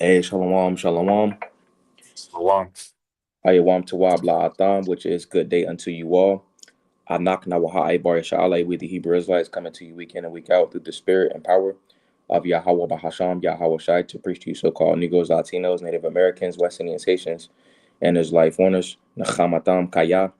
Hey, shalom, shalom. Shalom. Hayawam tawab la'atam, which is good day unto you all. Anak nawaha bar sha'alai, with the Hebrew Israelites coming to you week in and week out through the spirit and power of Yahweh Bahasham, Yahweh Shai, to preach to you so-called Negroes, Latinos, Native Americans, West Indians, Haitians, and Israelite foreigners. Nachamatam kaya,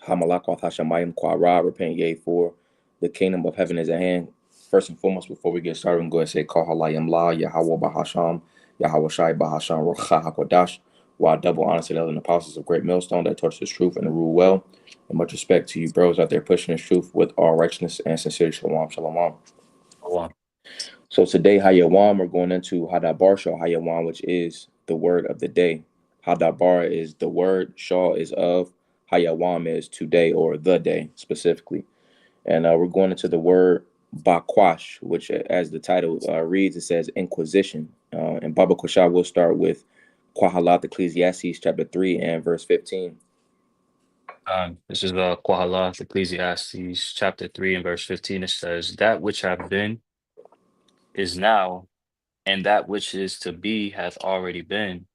hamalakwat hashamayim kwara, repent ye for the kingdom of heaven is at hand. First and foremost, before we get started, I'm going to say, Call halayim la, Yahweh Bahasham, Yahweh Shai Bahasham, Rocha HaKodash. While double honor to the other apostles of great millstone that taught us truth and the rule well. And much respect to you bros out there pushing this truth with all righteousness and sincerity. Shalom, shalom. Shalom. So today, Hayawam, we're going into Hadabar Shah Hayawam, which is the word of the day. Hadabar is the word, Shah is of, Hayawam is today or the day specifically. And we're going into the word Baqash, which, as the title reads, it says Inquisition. And Baba Koshah will start with Qahalat Ecclesiastes chapter 3 and verse 15. This is Kohalah, Ecclesiastes chapter 3 and verse 15. It says, That which have been is now, and that which is to be hath already been,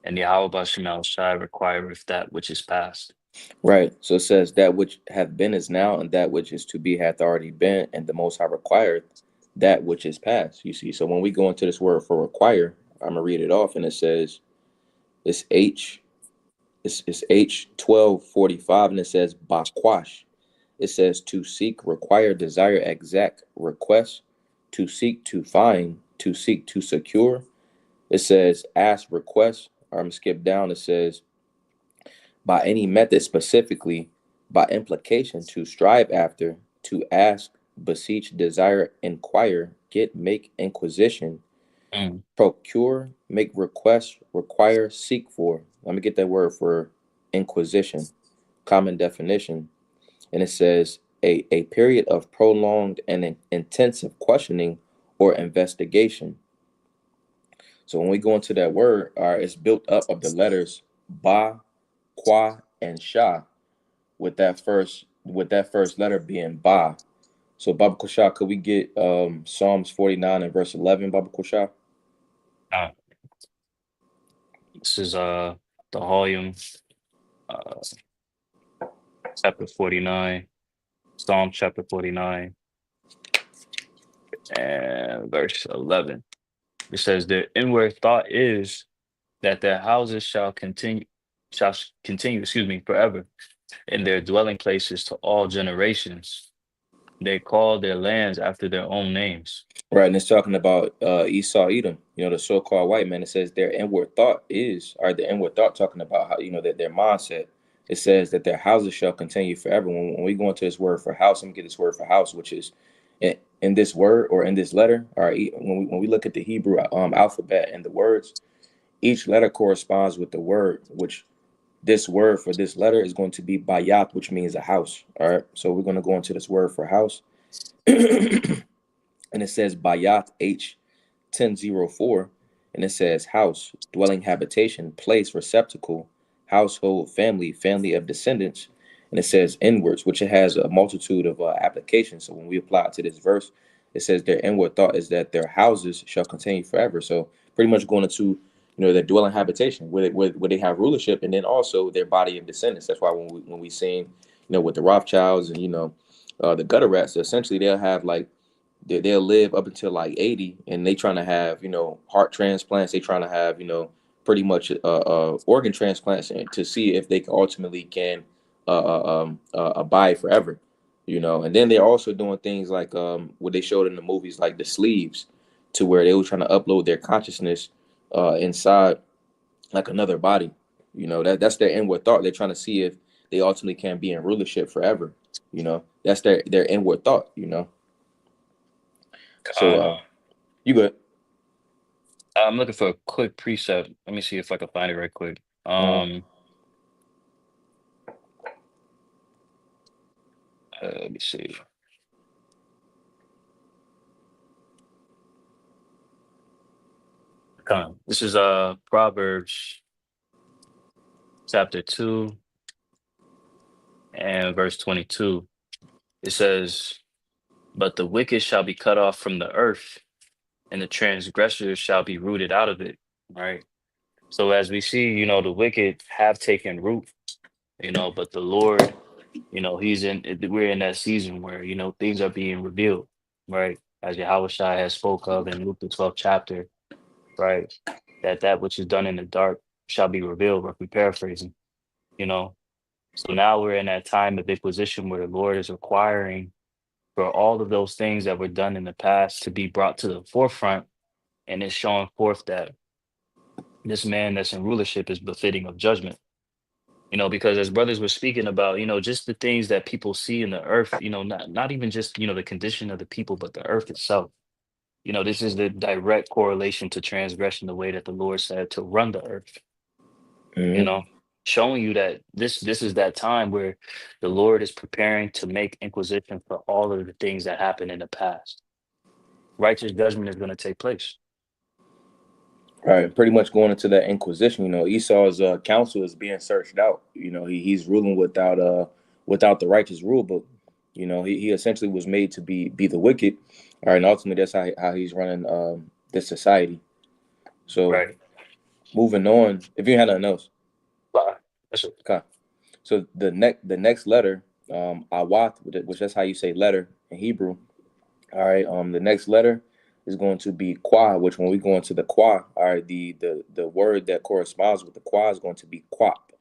and Yahweh Bashem Shai requireth that which is past. Right. So it says that which hath been is now, and that which is to be hath already been, and the Most High required that which is past. You see. So when we go into this word for require, I'm gonna read it off, and it says it's it's H 12:45, and it says Baqash. It says to seek, require, desire, exact, request, to seek, to find, to seek, to secure. It says ask, request. Or I'm gonna skip down. It says by any method, specifically by implication, to strive after, to ask, beseech, desire, inquire, get, make, inquisition, Mm. procure, make request, require, seek for. Let me get that word for inquisition, common definition. And it says a period of prolonged and intensive questioning or investigation. So when we go into that word, it's built up of the letters ba, qua, and sha, with that first letter being ba. So Baba Kusha, could we get Psalms 49 and verse 11, Baba Kusha? Uh, this is the volume, uh, chapter 49, Psalm chapter 49, and verse 11. It says, Their inward thought is that their houses shall continue, forever, in their dwelling places to all generations. They call their lands after their own names. Right, and it's talking about Esau, Edom, the so-called white man. It says their inward thought is, or the inward thought talking about how, that their mindset. It says that their houses shall continue forever. When we go into this word for house, let me get this word for house, which is in this word or in this letter, or when we look at the Hebrew alphabet and the words, each letter corresponds with the word, which this word for this letter is going to be bayat, which means a house. All right, so we're going to go into this word for house. And it says Bayat H 10:04, and it says house, dwelling, habitation, place, receptacle, household, family, family of descendants. And it says inwards, which it has a multitude of applications. So when we apply it to this verse, it says their inward thought is that their houses shall continue forever. So pretty much going into their dwelling habitation, where they have rulership, and then also their body of descendants. That's why when we seen with the Rothschilds and the gutter rats, essentially they'll have like they'll live up until like 80, and they trying to have heart transplants. They trying to have pretty much organ transplants to see if they can ultimately can abide forever. And then they're also doing things like what they showed in the movies, like the sleeves, to where they were trying to upload their consciousness inside like another body. That's their inward thought. They're trying to see if they ultimately can be in rulership forever. That's their inward thought. So Uh, you good. I'm looking for a quick precept. Let me see if I can find it right quick. Uh, Let me see. Come on. This is Proverbs chapter 2 and verse 22. It says, But the wicked shall be cut off from the earth, and the transgressors shall be rooted out of it. Right. So as we see, the wicked have taken root, but the Lord, we're in that season where, things are being revealed, right? As Yahweh Shai has spoke of in Luke the 12th chapter, right? That which is done in the dark shall be revealed, roughly paraphrasing, you know. So now we're in that time of Inquisition where the Lord is requiring for all of those things that were done in the past to be brought to the forefront, and it's showing forth that this man that's in rulership is befitting of judgment. Because as brothers were speaking about, just the things that people see in the earth, not even just, the condition of the people, but the earth itself. This is the direct correlation to transgression, the way that the Lord said to run the earth, you Hmm. know, showing you that this is that time where the Lord is preparing to make inquisition for all of the things that happened in the past. Righteous judgment is going to take place. Right, pretty much going into that Inquisition. Esau's counsel is being searched out. He's ruling without the righteous rule book. He essentially was made to be the wicked. All right, and ultimately that's how he's running this society. So Right. moving on, if you had nothing else, Wow. That's it. okay. So the next letter, awat, which that's how you say letter in Hebrew. All right. The next letter is going to be qua, which when we go into the qua, all right, the word that corresponds with the qua is going to be quap.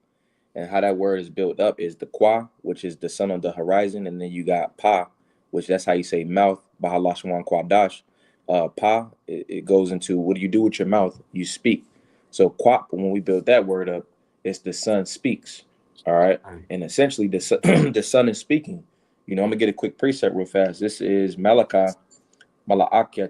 And how that word is built up is the qua, which is the sun on the horizon, and then you got pa, which that's how you say mouth, bahalashwan quadash. Pa, it goes into what do you do with your mouth? You speak. So quap, when we build that word up, it's the sun speaks. All right. Right. And essentially the sun is speaking. I'm gonna get a quick precept real fast. This is Malachi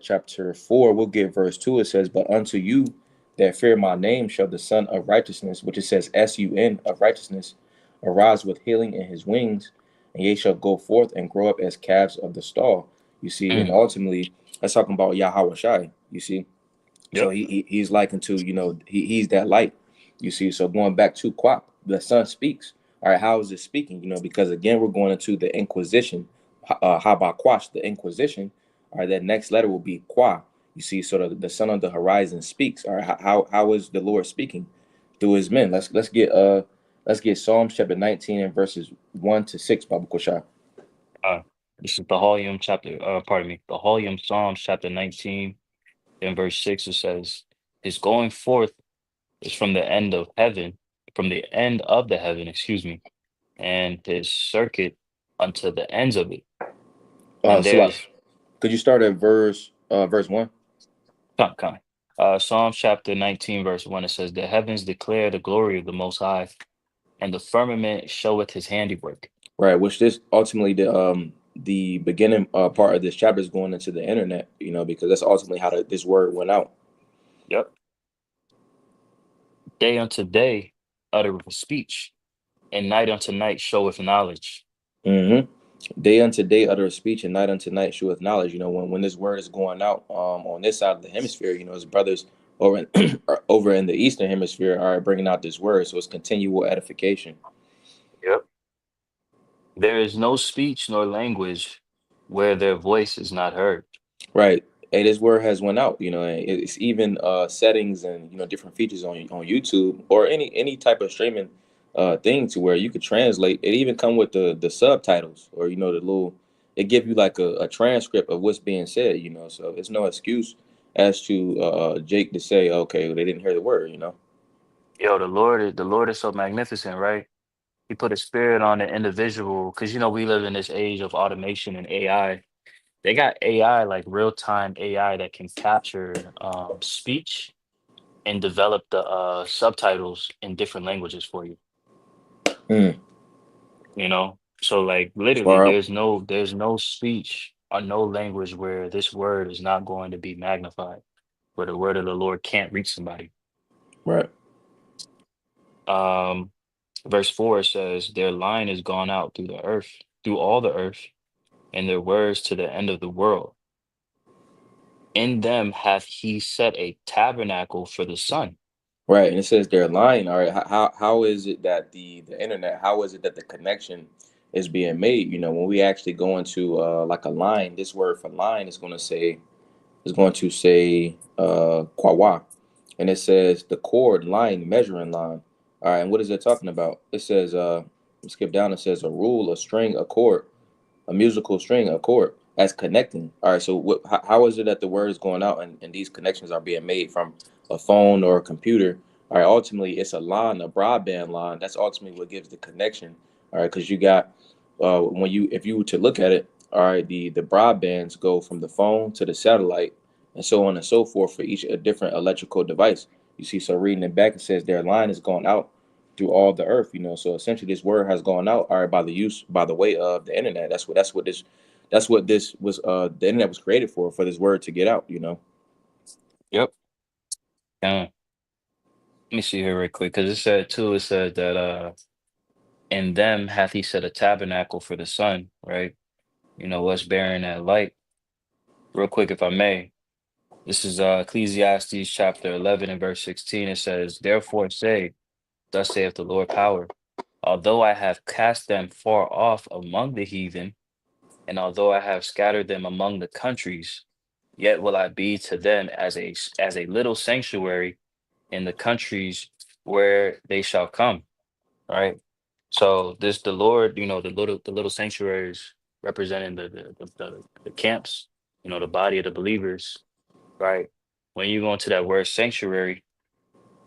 chapter 4, we'll get verse 2. It says, "But unto you that fear my name shall the Son of Righteousness," which it says SUN of righteousness, "arise with healing in his wings, and ye shall go forth and grow up as calves of the stall." You see, and Mm, ultimately, that's talking about Yahweh Shai. You see, so yep. he's likened to, he's that light. You see, so going back to Quap, the sun speaks. All right, how is it speaking? Because again, we're going into the Inquisition. Habaquash, the Inquisition. All right, that next letter will be Qua. You see, sort of the sun on the horizon speaks. All right, how is the Lord speaking? Through his men. Let's get Psalms chapter 19 and verses 1 to 6, Baba Koshai. Uh, this is the Holium chapter, pardon me, the Holium Psalms chapter 19, in verse 6, it says, "His going forth is from the end of heaven, from the end of the heaven, excuse me, and his circuit unto the ends of it." And Salak, there's could you start at verse 1? Con. Psalms chapter 19, verse 1, it says, "The heavens declare the glory of the Most High, and the firmament showeth his handiwork." Right, which this ultimately the beginning part of this chapter is going into the internet, because that's ultimately how this word went out. Yep. Day unto day uttereth speech, and night unto night showeth knowledge. Hmm. Day unto day utter speech, and night unto night sheweth knowledge. When this word is going out on this side of the hemisphere, his brothers over in, over in the eastern hemisphere are bringing out this word, so it's continual edification. Yep. There is no speech nor language where their voice is not heard. Right. And this word has went out, and it's even settings and different features on YouTube or any type of streaming thing to where you could translate. It even come with the subtitles or the little. It give you like a transcript of what's being said, So it's no excuse as to Jake to say, okay, well, they didn't hear the word. Yo, the Lord is so magnificent, right? He put a spirit on the individual because we live in this age of automation and AI. They got AI, like real time AI, that can capture speech and develop the subtitles in different languages for you. Mm, So like literally, far out. there's no speech or no language where this word is not going to be magnified, where the word of the Lord can't reach somebody. Right. Um, Verse 4 says, "Their line is gone out through the earth, through all the earth, and their words to the end of the world. In them hath he set a tabernacle for the sun." Right, and it says they're lying. All right, how is it that the internet? How is it that the connection is being made? When we actually go into like a line, this word for line is going to say is going to say Kwawa, and it says the chord line, measuring line. All right, and what is it talking about? It says skip down. It says a rule, a string, a chord, a musical string, a chord as connecting. All right, so how is it that the word is going out and these connections are being made from a phone or a computer? All right, ultimately it's a line, a broadband line. That's ultimately what gives the connection. All right, because you got when you if you were to look at it, all right, the broadbands go from the phone to the satellite and so on and so forth for each a different electrical device. You see, so reading it back, it says their line is going out through all the earth, so essentially this word has gone out, all right, by the way of the internet. That's what this was the internet was created for this word to get out. Yep. Let me see here real quick, because it said too, it said that in them hath he set a tabernacle for the sun, right? What's bearing that light. Real quick, if I may. This is Ecclesiastes chapter 11 and verse 16. It says, therefore say, thus saith the Lord power, although I have cast them far off among the heathen, and although I have scattered them among the countries, yet will I be to them as a little sanctuary in the countries where they shall come. Right. So this the Lord, the little sanctuaries representing the camps, the body of the believers. Right. When you go into that word sanctuary,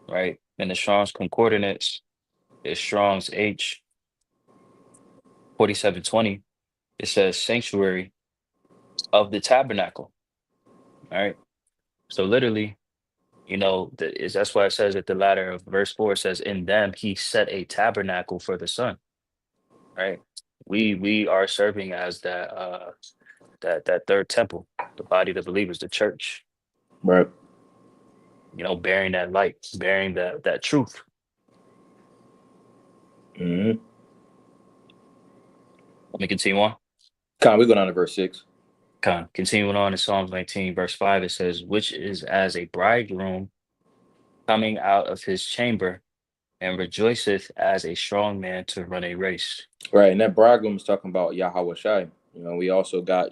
right, in the Strong's Concordance, it's Strong's H 4720. It says sanctuary of the tabernacle. All right. So literally, that's why it says at the latter of verse 4, it says, in them he set a tabernacle for the sun. Right. We are serving as that third temple, the body of the believers, the church, Right. bearing that light, bearing that truth. Mm-hmm. Let me continue on. Con, we go down to verse 6. Continuing on in Psalms 19, verse 5, it says, which is as a bridegroom coming out of his chamber and rejoiceth as a strong man to run a race. Right, and that bridegroom is talking about Yahweh Shai. We also got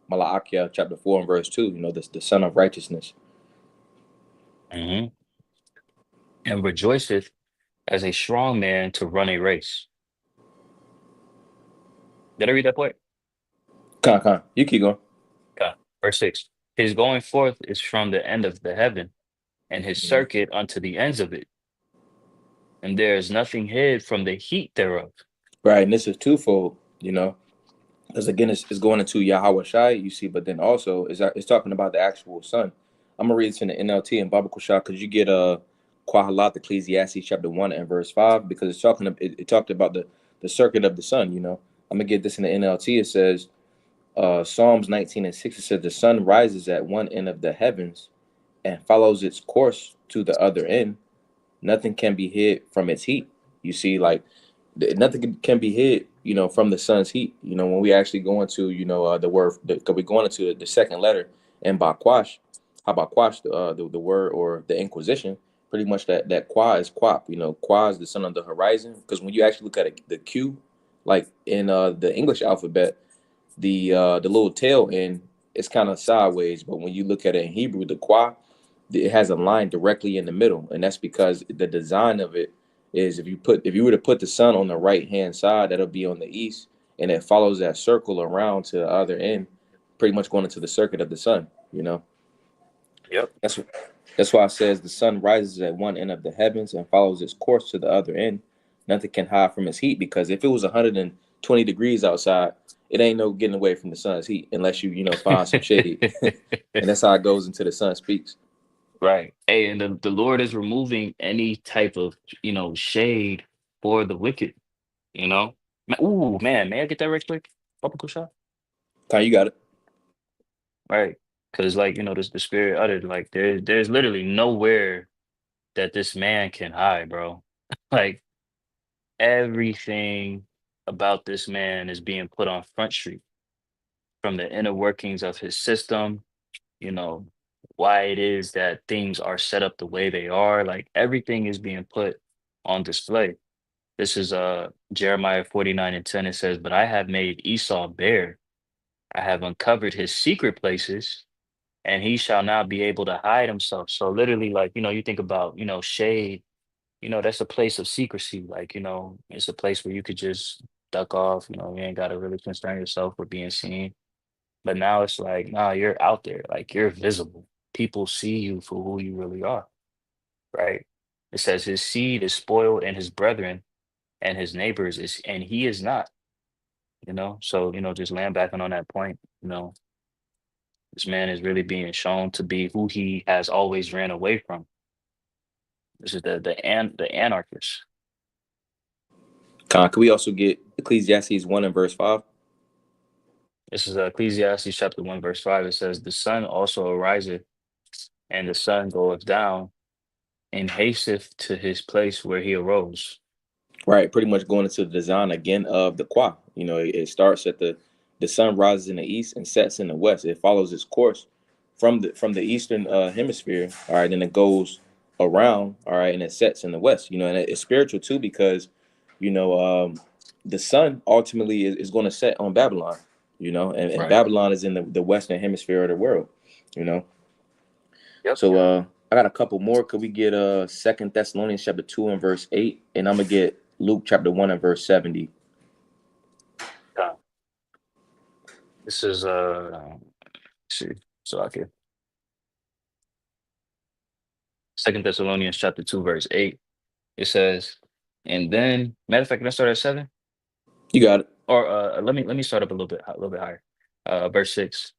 Malachi chapter 4 and verse 2. The son of righteousness. Mhm. And rejoiceth as a strong man to run a race. Did I read that point? Con, you keep going. Okay. Verse 6. His going forth is from the end of the heaven, and his Mhm. circuit unto the ends of it. And there is nothing hid from the heat thereof. Right, and this is twofold. Because again, it's going into Yahweh Shai, you see, but then also it's talking about the actual sun. I'm gonna read this in the NLT and Baba Kushah because you get Kwahalat Ecclesiastes chapter 1 and verse 5 because it talked about the circuit of the sun. I'm gonna get this in the NLT. It says Psalms 19 and 6. It says the sun rises at one end of the heavens and follows its course to the other end. Nothing can be hid from its heat. You see, like nothing can be hid, from the sun's heat. When we actually go into, the word, because we're going into the second letter in Baqash, the word or the Inquisition, pretty much that qua is quap. Qua is the sun on the horizon. Because when you actually look at the Q, like in the English alphabet, the little tail end is kind of sideways, but when you look at it in Hebrew, the qua, it has a line directly in the middle, and that's because the design of it is if you were to put the sun on the right hand side, that'll be on the east, and it follows that circle around to the other end, pretty much going into the circuit of the sun. Yep. That's that's why it says the sun rises at one end of the heavens and follows its course to the other end. Nothing can hide from its heat because if it was 120 degrees outside, it ain't no getting away from the sun's heat unless you find some shade. And that's how it goes until the sun speaks. Right. Hey, and the Lord is removing any type of, shade for the wicked, you know? Ooh, man, may I get that right quick? Papa Kusha? Time you got it. Right. Because, like, this the spirit uttered, like, there's literally nowhere that this man can hide, bro. Like, everything about this man is being put on Front Street from the inner workings of his system, you know, why it is that things are set up the way they are. Like, everything is being put on display. This is Jeremiah 49 and 10. It says, but I have made Esau bare. I have uncovered his secret places. and he shall not be able to hide himself. So literally, like, you think about, shade, that's a place of secrecy. Like, it's a place where you could just duck off, you ain't got to really concern yourself with being seen. But now it's like, nah, you're out there, like you're visible. People see you for who you really are, right? It says his seed is spoiled and his brethren and his neighbors is, and he is not, So, just land backing on that point, this man is really being shown to be who he has always ran away from. This is the anarchist. Can we also get Ecclesiastes 1 and verse 5? This is Ecclesiastes chapter 1, verse 5. It says, the sun also ariseth, and the sun goeth down, and hasteth to his place where he arose. Right, pretty much going into the design again of the Qua. It starts at the sun rises in the east and sets in the west. It follows its course from the eastern hemisphere. All right, then it goes around. All right, and it sets in the west. And it's spiritual too because you know the sun ultimately is going to set on Babylon. And Right. Babylon is in the western hemisphere of the world. You know, Yep. so I got a couple more. Could we get Second Thessalonians chapter 2 and verse 8, and I'm gonna get Luke chapter 1 and verse 70. Uh, This is let's see. So I can Second Thessalonians chapter 2, verse 8. It says, and then matter of fact, can I start at 7? You got it. Or let me start up a little bit higher. Verse 6.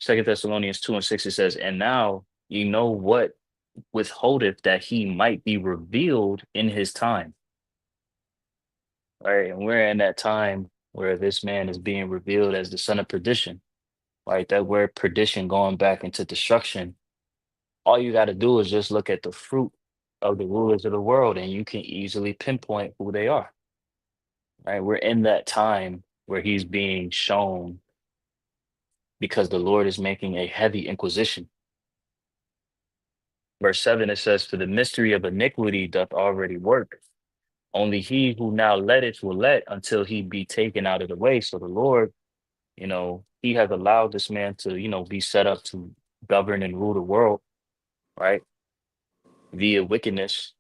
Second Thessalonians 2 and 6, it says, and now you know what withholdeth that he might be revealed in his time. Right. And we're in that time where this man is being revealed as the son of perdition. Right. That word perdition going back into destruction. All you got to do is just look at the fruit of the rulers of the world and you can easily pinpoint who they are. Right. We're in that time where he's being shown because the Lord is making a heavy inquisition. Verse 7, it says, for the mystery of iniquity doth already work. Only he who now letteth will let until he be taken out of the way. So the Lord, he has allowed this man to, be set up to govern and rule the world, right? Via wickedness,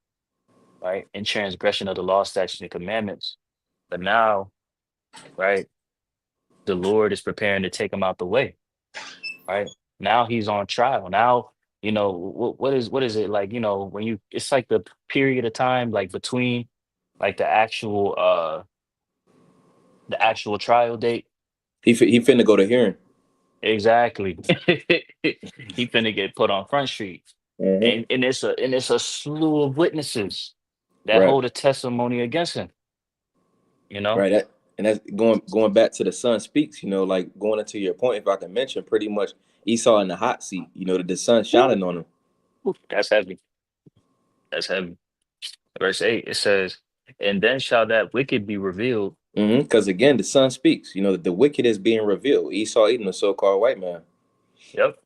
right? In transgression of the law, statutes, and commandments. But now, right, the Lord is preparing to take him out the way, right? Now he's on trial. Now, what is it like, when it's like the period of time, like between like the actual trial date. He finna go to hearing. Exactly. He finna get put on Front Street. Hmm. And it's a slew of witnesses that Right, hold a testimony against him, you know? right. That's going back to the sun speaks. Like going into your point, if I can mention, pretty much Esau in the hot seat. The sun Ooh, shining on him. ooh, that's heavy. That's heavy. Verse 8, it says, and then shall that wicked be revealed. Because again, the sun speaks. The wicked is being revealed. Esau eating the so-called white man. Yep.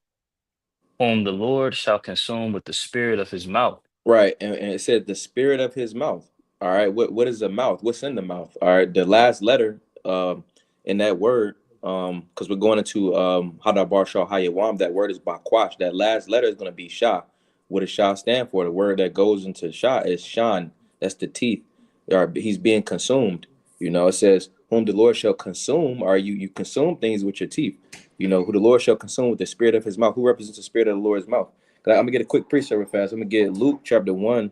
Whom the Lord shall consume with the spirit of his mouth. Right, and it said the spirit of his mouth. All right, what is the mouth? What's in the mouth? All right, the last letter in that word, because we're going into Hadabar Shah Hayawam, that word is Baqash. That last letter is going to be Shah. What does Shah stand for? The word that goes into Shah is Shan. That's the teeth. All right, he's being consumed. It says, "Whom the Lord shall consume," or you consume things with your teeth. Who the Lord shall consume with the spirit of his mouth. Who represents the spirit of the Lord's mouth? I'm gonna get a quick precept real fast. I'm gonna get Luke chapter 1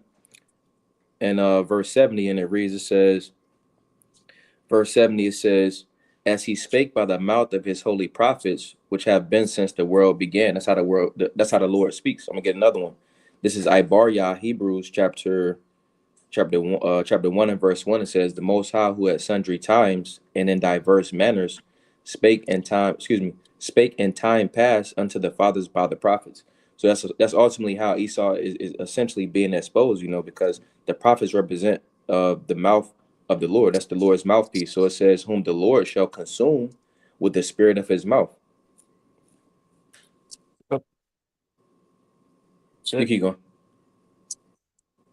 and verse 70, and it reads, it says, verse 70, it says, as he spake by the mouth of his holy prophets, which have been since the world began. That's how the Lord speaks. I'm gonna get another one. This is Ibaryah, Hebrews chapter 1 and verse 1. It says, the Most High, who at sundry times and in diverse manners spake in time past unto the fathers by the prophets. So that's ultimately how Esau is essentially being exposed, because the prophets represent the mouth of the Lord. That's the Lord's mouthpiece. So it says, whom the Lord shall consume with the spirit of his mouth. Yep. That's You it. keep going.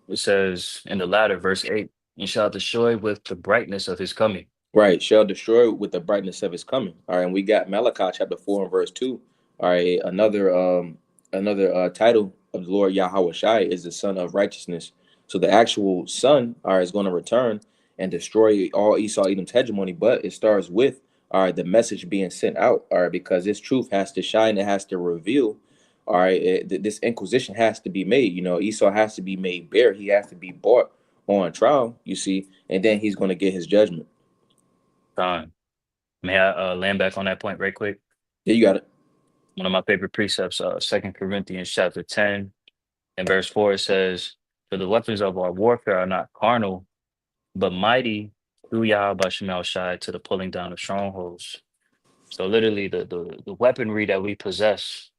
It says in the latter, verse 8, and shall destroy with the brightness of his coming. Right, shall destroy with the brightness of his coming. All right, and we got Malachi chapter 4 and verse 2. All right, another another title of the Lord Yahweh Shai is the Son of Righteousness. So the actual Son, all right, is going to return and destroy all Esau Edom's hegemony, but it starts with, all right, the message being sent out, all right, because this truth has to shine, it has to reveal, all right, this Inquisition has to be made. Esau has to be made bare, he has to be brought on trial, you see, and then he's going to get his judgment. Time. May I land back on that point right quick? Yeah, you got it. One of my favorite precepts, 2 Corinthians chapter 10 and verse 4, it says, "For the weapons of our warfare are not carnal, but mighty through Yahweh Shemel Shai to the pulling down of strongholds." So literally the weaponry that we possess,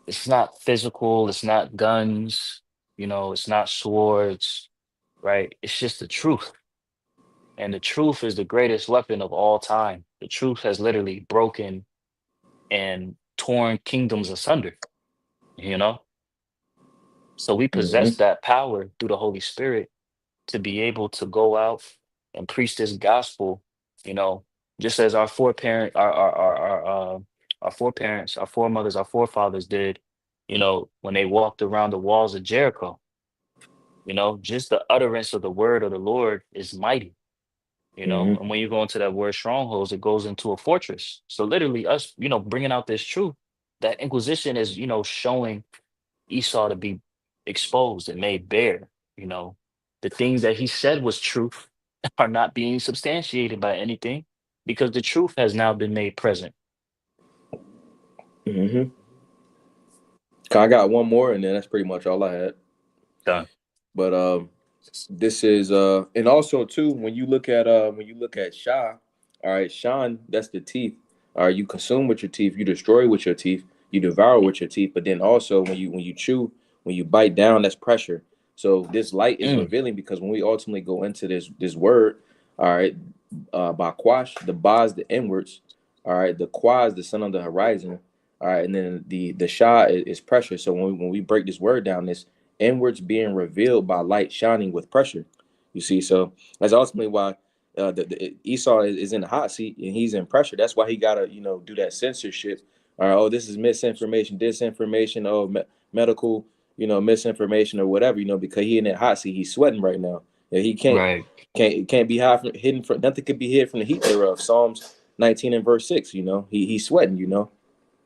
it's not physical, it's not guns, it's not swords, right? It's just the truth. And the truth is the greatest weapon of all time. The truth has literally broken and torn kingdoms asunder, you know? So we possess Hmm. that power through the Holy Spirit to be able to go out and preach this gospel, you know, just as our foreparent, our foreparents, our foremothers, our forefathers did, when they walked around the walls of Jericho. Just the utterance of the word of the Lord is mighty. Hmm. And when you go into that word strongholds, it goes into a fortress. So literally, us, bringing out this truth, that Inquisition is, showing Esau to be exposed and made bare. You know, the things that he said was truth are not being substantiated by anything because the truth has now been made present. Hmm. I got one more, and then that's pretty much all I had. Done. But this is and also too when you look at Shah, all right, Shan, that's the teeth. All right, you consume with your teeth, you destroy with your teeth, you devour with your teeth. But then also when you chew, when you bite down, that's pressure. So this light is Mm, revealing because when we ultimately go into this word, all right, Baqash, the Ba is the inwards, all right, the Qua is the sun on the horizon, all right, and then the Shah is pressure. So when we break this word down, this inwards being revealed by light shining with pressure. You see, so that's ultimately why the Esau is in the hot seat and he's in pressure. That's why he gotta do that censorship. All right, oh, this is misinformation, disinformation, oh, medical misinformation or whatever. Because he in that hot seat, he's sweating right now. Yeah, he can't right. can't be hidden from nothing could be hid from the heat thereof. Psalms 19 and verse 6. He's sweating.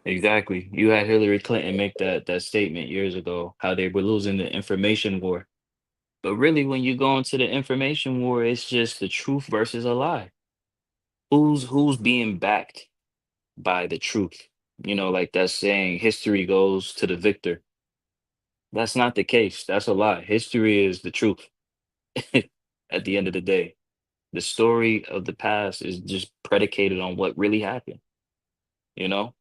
Exactly. You had Hillary Clinton make that statement years ago, how they were losing the information war. But really, when you go into the information war, it's just the truth versus a lie. Who's being backed by the truth? Like that saying, history goes to the victor. That's not the case. That's a lie. History is the truth at the end of the day. The story of the past is just predicated on what really happened, you know?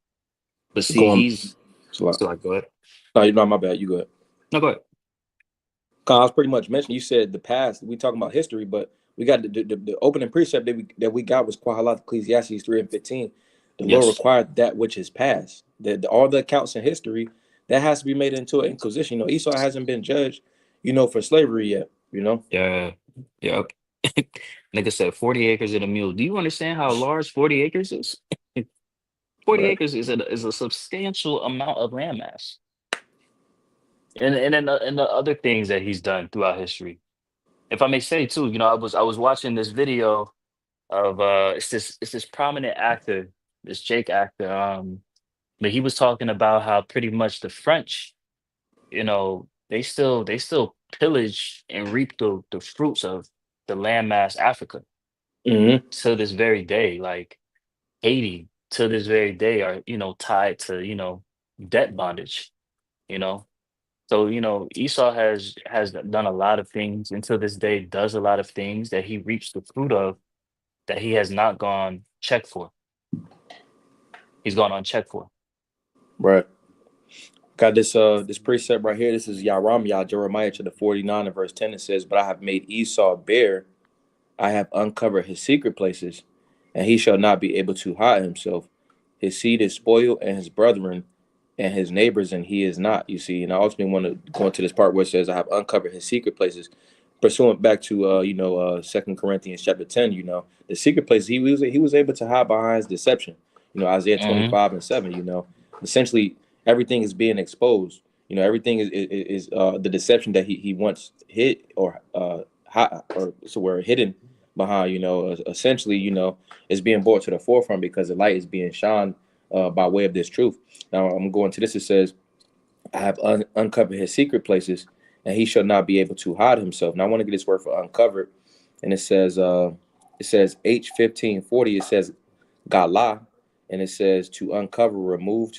But see, Go on. he's It's a lot. still like, go ahead. No, you're not my bad. You go ahead. No, go ahead. I was pretty much mentioning. You said the past. We talking about history, but we got the opening precept that we got was Qahalat Ecclesiastes 3:15. The Lord Yes. required that which is past. All the accounts in history that has to be made into an inquisition. Esau hasn't been judged, for slavery yet. Yeah. Yep. Nigga said 40 acres and a mule. Do you understand how large 40 acres is? 40 Right. acres is a substantial amount of land mass. And the other things that he's done throughout history. If I may say too, I was watching this video of it's this prominent actor, this Jake actor, but he was talking about how pretty much the French, they still pillage and reap the fruits of the landmass Africa Hmm. to this very day. Like Haiti to this very day are, tied to, debt bondage, you know. So, Esau has done a lot of things and to this day does a lot of things that he reaps the fruit of that he has not gone check for. He's gone unchecked for. Right. Got this precept right here. This is Yah Jeremiah chapter 49 and verse 10. It says, "But I have made Esau bare, I have uncovered his secret places, and he shall not be able to hide himself. His seed is spoiled, and his brethren and his neighbors, and he is not." You see, and I ultimately want to go into this part where it says, "I have uncovered his secret places." Pursuant back to 2 Corinthians chapter 10, the secret places he was able to hide behind his deception. Isaiah Hmm. 25 and 7, essentially everything is being exposed. Everything is the deception that he once hid or or so we're hidden behind. Essentially, is being brought to the forefront because the light is being shined by way of this truth. Now I'm going to this. It says, I have uncovered his secret places, and he shall not be able to hide himself. Now I want to get this word for uncovered, and it says H 1540. It says Gala, and it says to uncover, remove,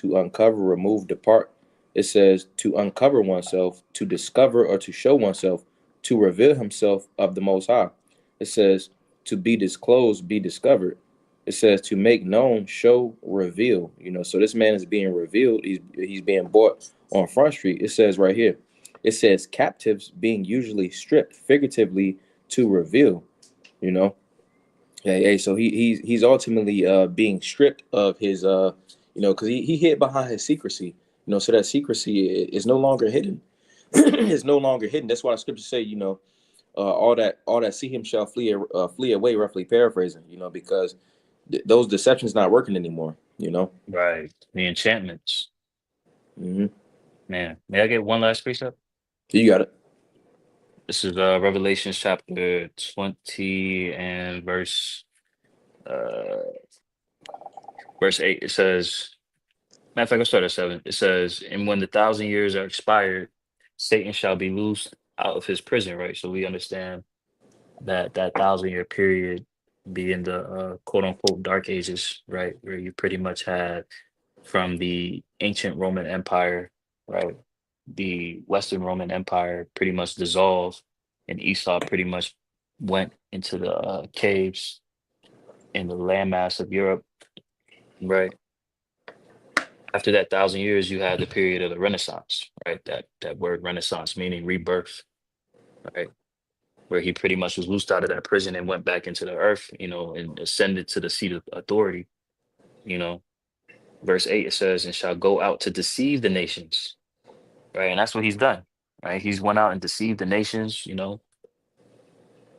depart. It says to uncover oneself, to discover or to show oneself, to reveal himself of the Most High. It says to be disclosed, be discovered. It says to make known, show, reveal. So this man is being revealed. He's being brought on Front Street. It says right here. It says captives being usually stripped, figuratively to reveal. You know, hey, so he's ultimately being stripped of his because he hid behind his secrecy. So that secrecy is no longer hidden. It's no longer hidden. That's why the scriptures say, all that see him shall flee away, roughly paraphrasing. Because those deceptions not working anymore. Right. The enchantments. Hmm. Man, may I get one last precept? You got it. This is Revelations chapter 20 and uh verse 8. It says, matter of fact, I'll start at 7. It says, and when the 1,000 years are expired, Satan shall be loosed out of his prison, right? So we understand that 1,000 year period being the quote unquote dark ages, right? Where you pretty much had from the ancient Roman Empire, right? The Western Roman Empire pretty much dissolved, and Esau pretty much went into the caves in the landmass of Europe, right? After that 1,000 years, you had the period of the Renaissance, right? That word Renaissance meaning rebirth, right? Where he pretty much was loosed out of that prison and went back into the earth, and ascended to the seat of authority, you know. Verse 8 it says, and shall go out to deceive the nations, right? And that's what he's done, right? He's went out and deceived the nations, to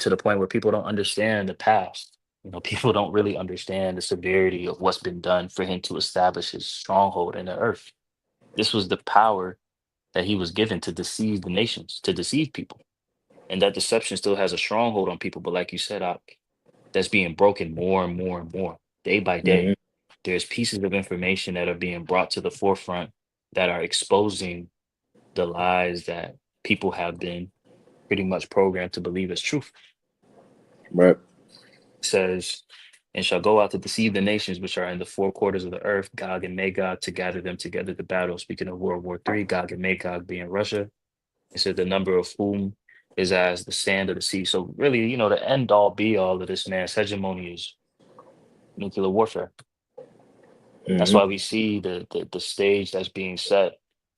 the point where people don't understand the past. People don't really understand the severity of what's been done for him to establish his stronghold in the earth. This was the power that he was given to deceive the nations, to deceive people. And that deception still has a stronghold on people. But like you said, that's being broken more and more and more, day by day. Hmm. There's pieces of information that are being brought to the forefront that are exposing the lies that people have been pretty much programmed to believe as truth. Right. Says, and shall go out to deceive the nations which are in the four quarters of the earth, Gog and Magog, to gather them together to battle. Speaking of World War III, Gog and Magog being Russia. It said the number of whom is as the sand of the sea. So really, the end all be all of this man's hegemony is nuclear warfare. That's Hmm. why we see the stage that's being set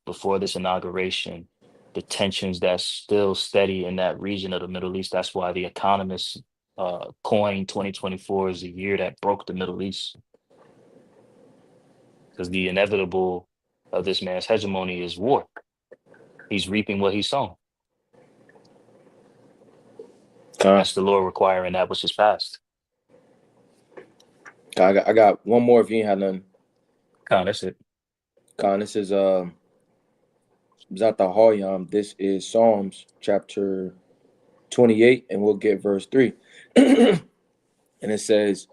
before this inauguration, the tensions that's still steady in that region of the Middle East. That's why the economists coined 2024 as the year that broke the Middle East, because the inevitable of this man's hegemony is war. He's reaping what he's sown. Con, That's the Lord requiring that which is past. I got one more if you ain't had nothing. That's it. Con, this is Zata Haryam. This is Psalms chapter 28, and we'll get verse 3. And it says,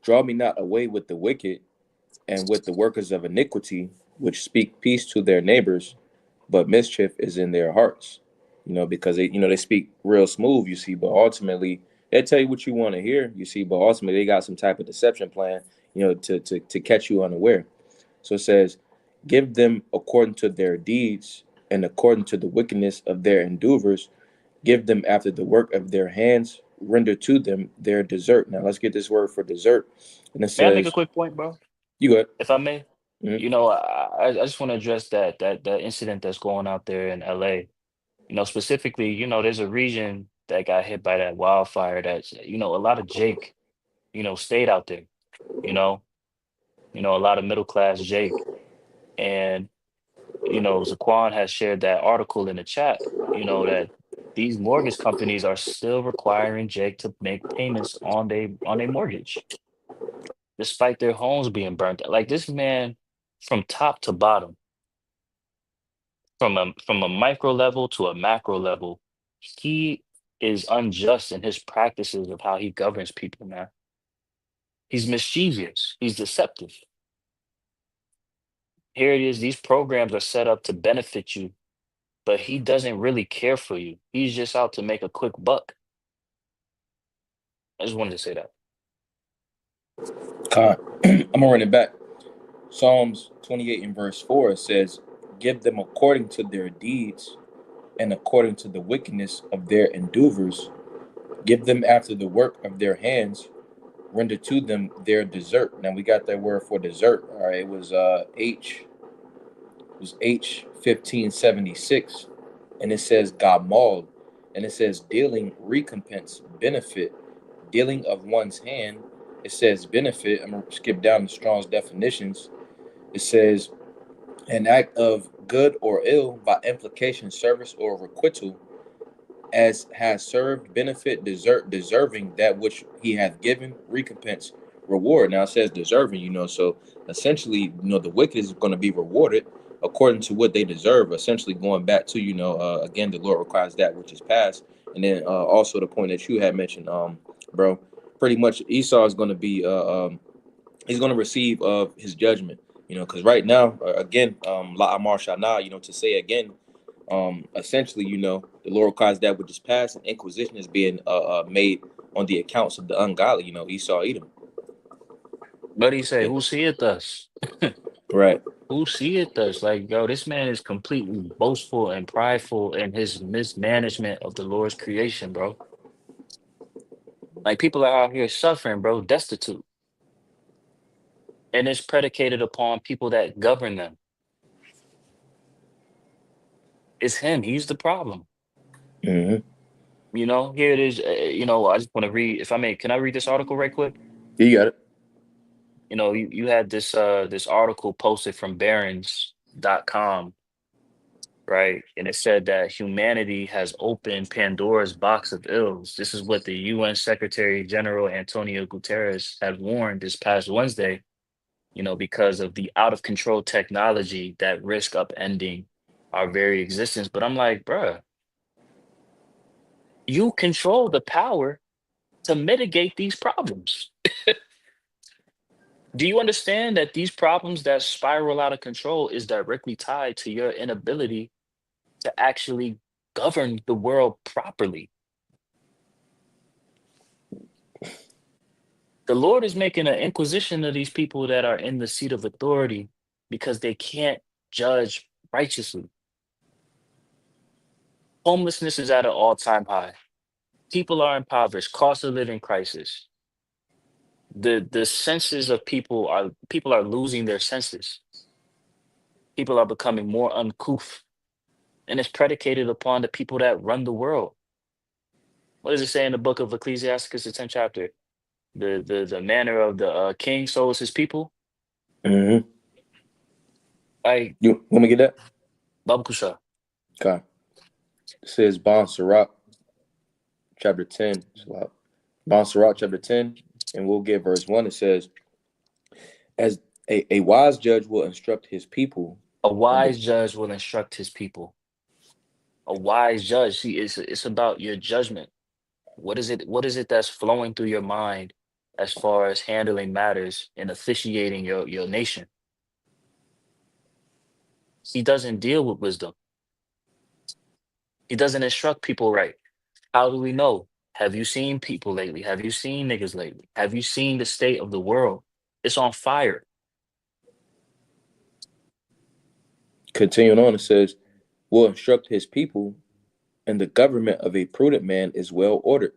draw me not away with the wicked and with the workers of iniquity, which speak peace to their neighbors, but mischief is in their hearts. Because they speak real smooth, but ultimately they tell you what you want to hear, but ultimately they got some type of deception plan, to catch you unaware. So it says, give them according to their deeds and according to the wickedness of their endeavors, give them after the work of their hands, render to them their desert. Now let's get this word for desert. And it May I make a says, quick point, bro? you got If I may, mm-hmm. I just want to address that incident that's going out there in LA. Specifically, there's a region that got hit by that wildfire that's, a lot of Jake, stayed out there, you know, a lot of middle class Jake. And, Zaquan has shared that article in the chat, that these mortgage companies are still requiring Jake to make payments on their mortgage, despite their homes being burnt. Like this man from top to bottom. from a micro level to a macro level, he is unjust in his practices of how he governs people, man. He's mischievous. He's deceptive. Here it is. These programs are set up to benefit you, but he doesn't really care for you. He's just out to make a quick buck. I just wanted to say that. Con. I'm gonna run it back. Psalms 28 and verse 4 says, "Give them according to their deeds and according to the wickedness of their endeavors. Give them after the work of their hands. Render to them their desert." Now we got that word for desert. All right, it was H 1576, and it says gamal, and it says dealing recompense benefit, dealing of one's hand. It says benefit. I'm gonna skip down to Strong's definitions. It says an act of good or ill by implication, service or requital, as has served, benefit, deserving that which he hath given, recompense, reward. Now it says deserving, so essentially, the wicked is going to be rewarded according to what they deserve. Essentially, going back to, again, the Lord requires that which is past, and then also the point that you had mentioned, bro. Pretty much, Esau is going to be, he's going to receive of his judgment, because right now, again, La Amar Shana, to say again, essentially, the Lord requires that which is past, and Inquisition is being made on the accounts of the ungodly, Esau, Edom. But he say, Yeah. who seeth us? Right. Who seeth us? Like, yo, this man is completely boastful and prideful in his mismanagement of the Lord's creation, bro. Like, people are out here suffering, bro, destitute. And it's predicated upon people that govern them. It's him. He's the problem. Mm-hmm. Here it is. I just want to read, if I may, can I read this article right quick? You got it. You had this article posted from Barron's.com, right? And it said that humanity has opened Pandora's box of ills. This is what the UN Secretary General Antonio Guterres had warned this past Wednesday, because of the out of control technology that risk upending our very existence. But I'm like, bruh, you control the power to mitigate these problems. Do you understand that these problems that spiral out of control is directly tied to your inability to actually govern the world properly? The Lord is making an inquisition of these people that are in the seat of authority because they can't judge righteously. Homelessness is at an all-time high. People are impoverished, cost of living crisis. The senses of people are losing their senses. People are becoming more uncouth, and it's predicated upon the people that run the world. What does it say in the book of Ecclesiasticus, the 10th chapter? The manner of the king so is his people. Mm-hmm. I You want me to get that? Babkusha. Okay. It says Bon Sirach, chapter 10. Bon Sirach, chapter 10, and we'll get verse 1. It says, as a wise judge will instruct his people, A and the wise judge will instruct his people. A wise judge. See, it's about your judgment. What is it that's flowing through your mind as far as handling matters and officiating your nation? He doesn't deal with wisdom. He doesn't instruct people right. How do we know? Have you seen people lately? Have you seen niggas lately? Have you seen the state of the world? It's on fire. continuing on, it says, will instruct his people, and the government of a prudent man is well ordered.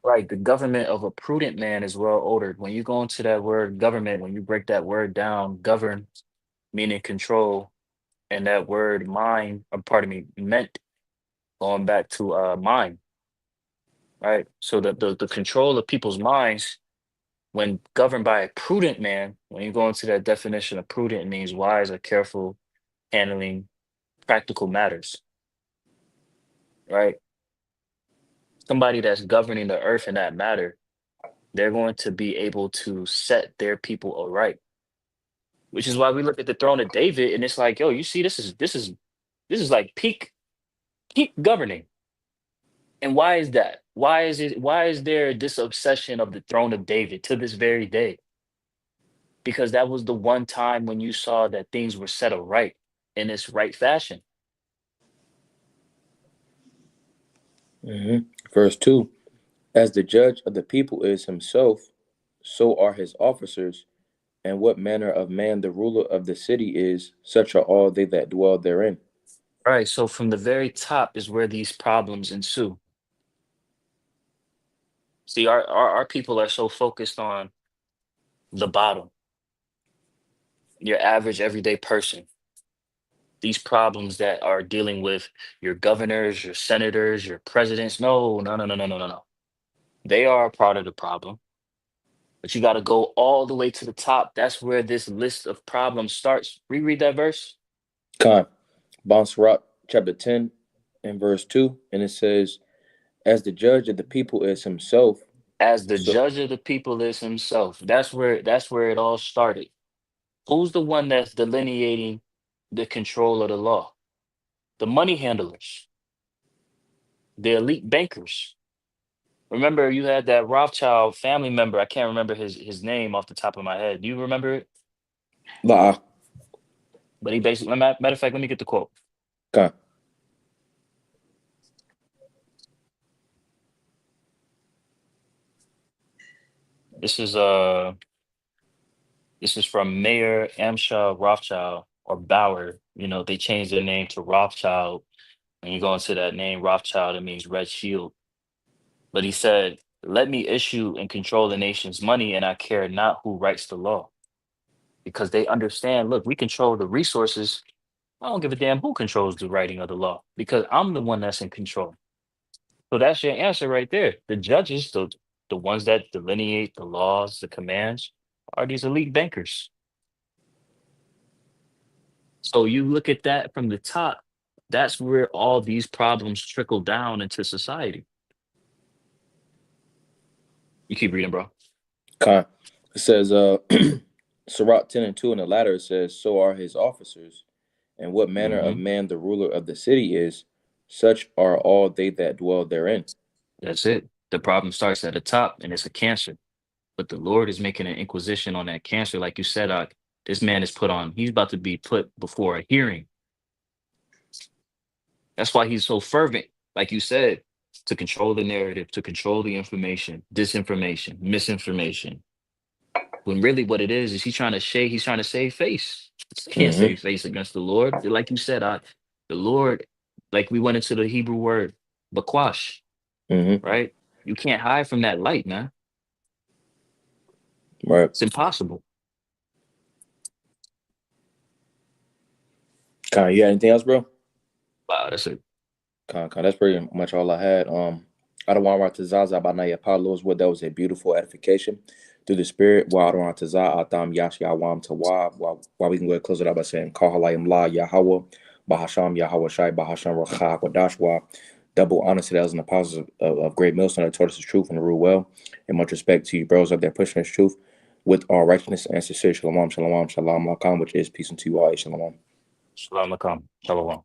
Right. The government of a prudent man is well ordered. When you go into that word government, when you break that word down, govern meaning control, and that word mind, or pardon me, meant going back to mind, right? So the control of people's minds when governed by a prudent man, when you go into that definition of prudent, it means wise or careful, handling practical matters, right? Somebody that's governing the earth in that matter, they're going to be able to set their people aright. Which is why we look at the throne of David and it's like, yo, you see, this is This is like peak governing. And why is that? Why is there this obsession of the throne of David to this very day? Because that was the one time when you saw that things were set right in its right fashion. Verse 2, as the judge of the people is himself, so are his officers, and what manner of man the ruler of the city is, such are all they that dwell therein. Right. So from the very top is where these problems ensue. See, our people are so focused on the bottom, your average everyday person. These problems that are dealing with your governors, your senators, your presidents. No, no, no, no, no, no, no, no. They are a part of the problem, but you got to go all the way to the top. That's where this list of problems starts. Reread that verse. Khan, Bonsarat, chapter 10, and verse 2, and it says, as the judge of the people is himself, As the so judge of the people is himself. That's where it all started. Who's the one that's delineating the control of the law? The money handlers, the elite bankers. Remember, you had that Rothschild family member. I can't remember his name off the top of my head. Do you remember it? La'a, But he basically, matter of fact, let me get the quote. Khan. This is uh this is from Mayor Amsha Rothschild or Bauer. You know, they changed their name to Rothschild. When you go into that name, Rothschild, it means red shield. But he said, let me issue and control the nation's money, and I care not who writes the law. Because they understand, look, we control the resources. I don't give a damn who controls the writing of the law because I'm the one that's in control. So that's your answer right there. The judges, the ones that delineate the laws, the commands, are these elite bankers. So you look at that from the top, that's where all these problems trickle down into society. You keep reading, bro. Khan. It says, Sirach 10 and 2 in the latter, it says, so are his officers, and what manner of Hmm. man the ruler of the city is, such are all they that dwell therein. That's it. The problem starts at the top and it's a cancer. But the Lord is making an inquisition on that cancer. Like you said, this man is he's about to be put before a hearing. That's why he's so fervent, like you said, to control the narrative, to control the information, disinformation, misinformation. When really what it is he's trying to save face. He can't Mm-hmm. save face against the Lord. Like you said, the Lord, like we went into the Hebrew word, Baqash, Mm-hmm. right? You can't hide from that light, man. Right. It's impossible. Khan, you got anything else, bro? Wow, that's it. Con. That's pretty much all I had. I don't want to Zaza by Naya Paulos. What that was a beautiful edification through the spirit. While I don't want to Za Atam Yash Yawam Tawa. While we can go ahead and close it out by saying Kahalayim La Yahweh Bahasham Yahweh Shai Bahasham Racha Wadashwa. Double honor to those and apostles of Great Millstone that taught us the truth and the rule well. And much respect to you bros up there pushing this truth with all righteousness and sincerity. Shalom, shalom, shalom, lakam, which is peace unto you all. Shalom. Shalom alaikum. Shalom.